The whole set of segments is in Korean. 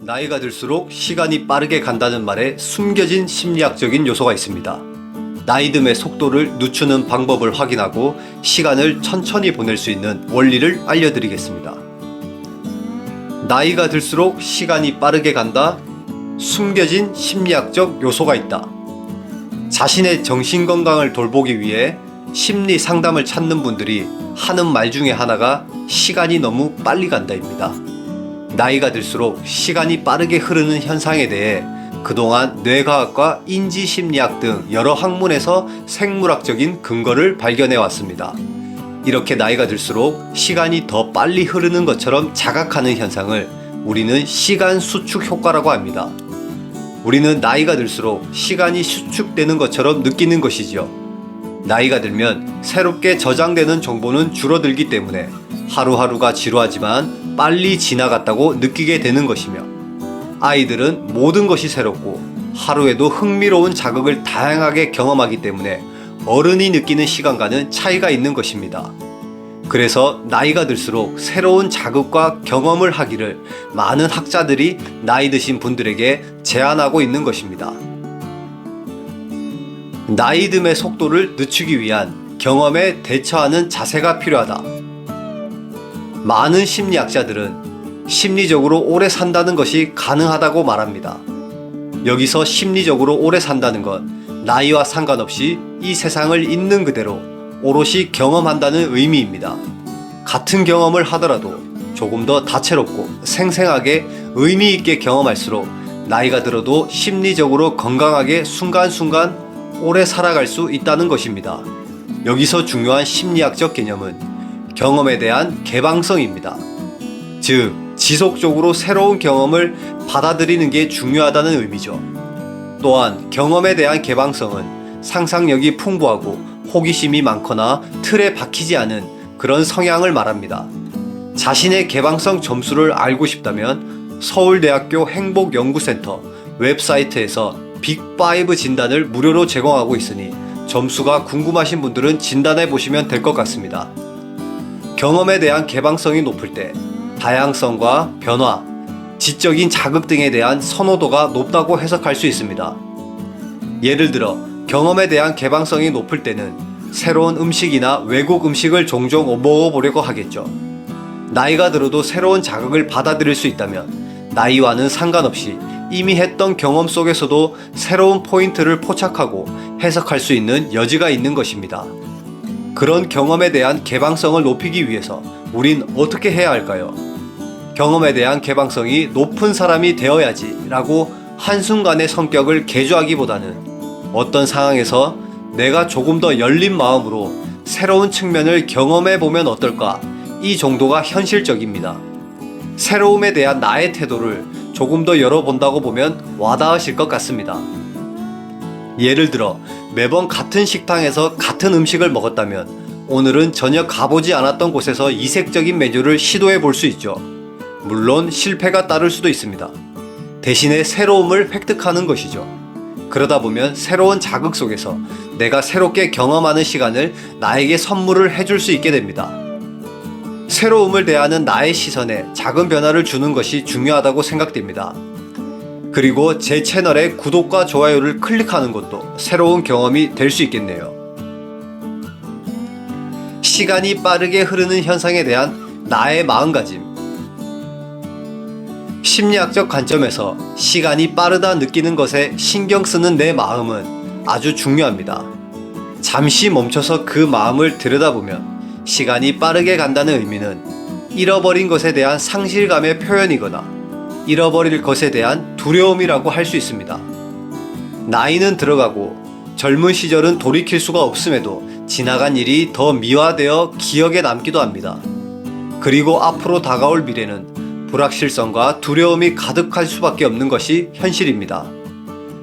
나이가 들수록 시간이 빠르게 간다는 말에 숨겨진 심리학적인 요소가 있습니다. 나이 듦의 속도를 늦추는 방법을 확인하고 시간을 천천히 보낼 수 있는 원리를 알려드리겠습니다. 나이가 들수록 시간이 빠르게 간다. 숨겨진 심리학적 요소가 있다. 자신의 정신건강을 돌보기 위해 심리 상담을 찾는 분들이 하는 말 중에 하나가 시간이 너무 빨리 간다입니다. 나이가 들수록 시간이 빠르게 흐르는 현상에 대해 그동안 뇌과학과 인지심리학 등 여러 학문에서 생물학적인 근거를 발견해 왔습니다. 이렇게 나이가 들수록 시간이 더 빨리 흐르는 것처럼 자각하는 현상을 우리는 시간 수축 효과라고 합니다. 우리는 나이가 들수록 시간이 수축되는 것처럼 느끼는 것이지요. 나이가 들면 새롭게 저장되는 정보는 줄어들기 때문에 하루하루가 지루하지만 빨리 지나갔다고 느끼게 되는 것이며, 아이들은 모든 것이 새롭고 하루에도 흥미로운 자극을 다양하게 경험하기 때문에 어른이 느끼는 시간과는 차이가 있는 것입니다. 그래서 나이가 들수록 새로운 자극과 경험을 하기를 많은 학자들이 나이 드신 분들에게 제안하고 있는 것입니다. 나이 듦의 속도를 늦추기 위한 경험에 대처하는 자세가 필요하다. 많은 심리학자들은 심리적으로 오래 산다는 것이 가능하다고 말합니다. 여기서 심리적으로 오래 산다는 건 나이와 상관없이 이 세상을 있는 그대로 오롯이 경험한다는 의미입니다. 같은 경험을 하더라도 조금 더 다채롭고 생생하게 의미 있게 경험할수록 나이가 들어도 심리적으로 건강하게 순간순간 오래 살아갈 수 있다는 것입니다. 여기서 중요한 심리학적 개념은 경험에 대한 개방성입니다. 즉, 지속적으로 새로운 경험을 받아들이는 게 중요하다는 의미죠. 또한 경험에 대한 개방성은 상상력이 풍부하고 호기심이 많거나 틀에 박히지 않은 그런 성향을 말합니다. 자신의 개방성 점수를 알고 싶다면 서울대학교 행복연구센터 웹사이트에서 빅5 진단을 무료로 제공하고 있으니 점수가 궁금하신 분들은 진단해 보시면 될 것 같습니다. 경험에 대한 개방성이 높을 때 다양성과 변화, 지적인 자극 등에 대한 선호도가 높다고 해석할 수 있습니다. 예를 들어 경험에 대한 개방성이 높을 때는 새로운 음식이나 외국 음식을 종종 먹어보려고 하겠죠. 나이가 들어도 새로운 자극을 받아들일 수 있다면 나이와는 상관없이 이미 했던 경험 속에서도 새로운 포인트를 포착하고 해석할 수 있는 여지가 있는 것입니다. 그런 경험에 대한 개방성을 높이기 위해서 우린 어떻게 해야 할까요? 경험에 대한 개방성이 높은 사람이 되어야지 라고 한순간의 성격을 개조하기보다는 어떤 상황에서 내가 조금 더 열린 마음으로 새로운 측면을 경험해 보면 어떨까? 이 정도가 현실적입니다. 새로움에 대한 나의 태도를 조금 더 열어본다고 보면 와닿으실 것 같습니다. 예를 들어 매번 같은 식당에서 같은 음식을 먹었다면 오늘은 전혀 가보지 않았던 곳에서 이색적인 메뉴를 시도해 볼 수 있죠. 물론 실패가 따를 수도 있습니다. 대신에 새로움을 획득하는 것이죠. 그러다 보면 새로운 자극 속에서 내가 새롭게 경험하는 시간을 나에게 선물을 해줄 수 있게 됩니다. 새로움을 대하는 나의 시선에 작은 변화를 주는 것이 중요하다고 생각됩니다. 그리고 제 채널에 구독과 좋아요를 클릭하는 것도 새로운 경험이 될 수 있겠네요. 시간이 빠르게 흐르는 현상에 대한 나의 마음가짐. 심리학적 관점에서 시간이 빠르다 느끼는 것에 신경 쓰는 내 마음은 아주 중요합니다. 잠시 멈춰서 그 마음을 들여다보면 시간이 빠르게 간다는 의미는 잃어버린 것에 대한 상실감의 표현이거나 잃어버릴 것에 대한 두려움이라고 할 수 있습니다. 나이는 들어가고 젊은 시절은 돌이킬 수가 없음에도 지나간 일이 더 미화되어 기억에 남기도 합니다. 그리고 앞으로 다가올 미래는 불확실성과 두려움이 가득할 수밖에 없는 것이 현실입니다.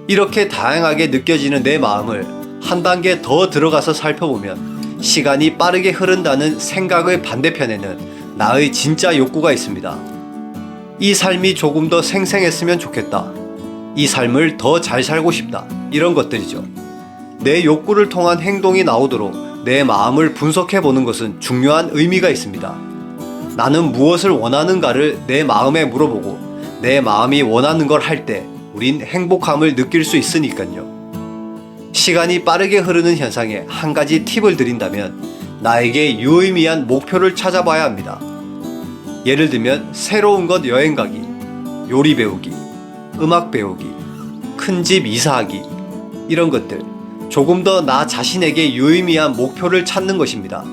이렇게 다양하게 느껴지는 내 마음을 한 단계 더 들어가서 살펴보면 시간이 빠르게 흐른다는 생각의 반대편에는 나의 진짜 욕구가 있습니다. 이 삶이 조금 더 생생했으면 좋겠다. 이 삶을 더 잘 살고 싶다. 이런 것들이죠. 내 욕구를 통한 행동이 나오도록 내 마음을 분석해 보는 것은 중요한 의미가 있습니다. 나는 무엇을 원하는가를 내 마음에 물어보고 내 마음이 원하는 걸 할 때 우린 행복함을 느낄 수 있으니까요. 시간이 빠르게 흐르는 현상에 한 가지 팁을 드린다면 나에게 유의미한 목표를 찾아봐야 합니다. 예를 들면 새로운 곳 여행 가기, 요리 배우기, 음악 배우기, 큰 집 이사하기, 이런 것들, 조금 더 나 자신에게 유의미한 목표를 찾는 것입니다.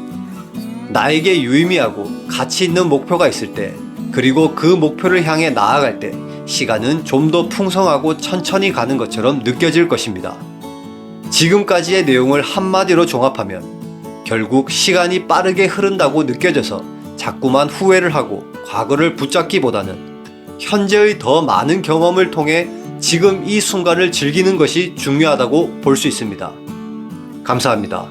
나에게 유의미하고 가치 있는 목표가 있을 때, 그리고 그 목표를 향해 나아갈 때 시간은 좀 더 풍성하고 천천히 가는 것처럼 느껴질 것입니다. 지금까지의 내용을 한마디로 종합하면 결국 시간이 빠르게 흐른다고 느껴져서 자꾸만 후회를 하고 과거를 붙잡기보다는 현재의 더 많은 경험을 통해 지금 이 순간을 즐기는 것이 중요하다고 볼 수 있습니다. 감사합니다.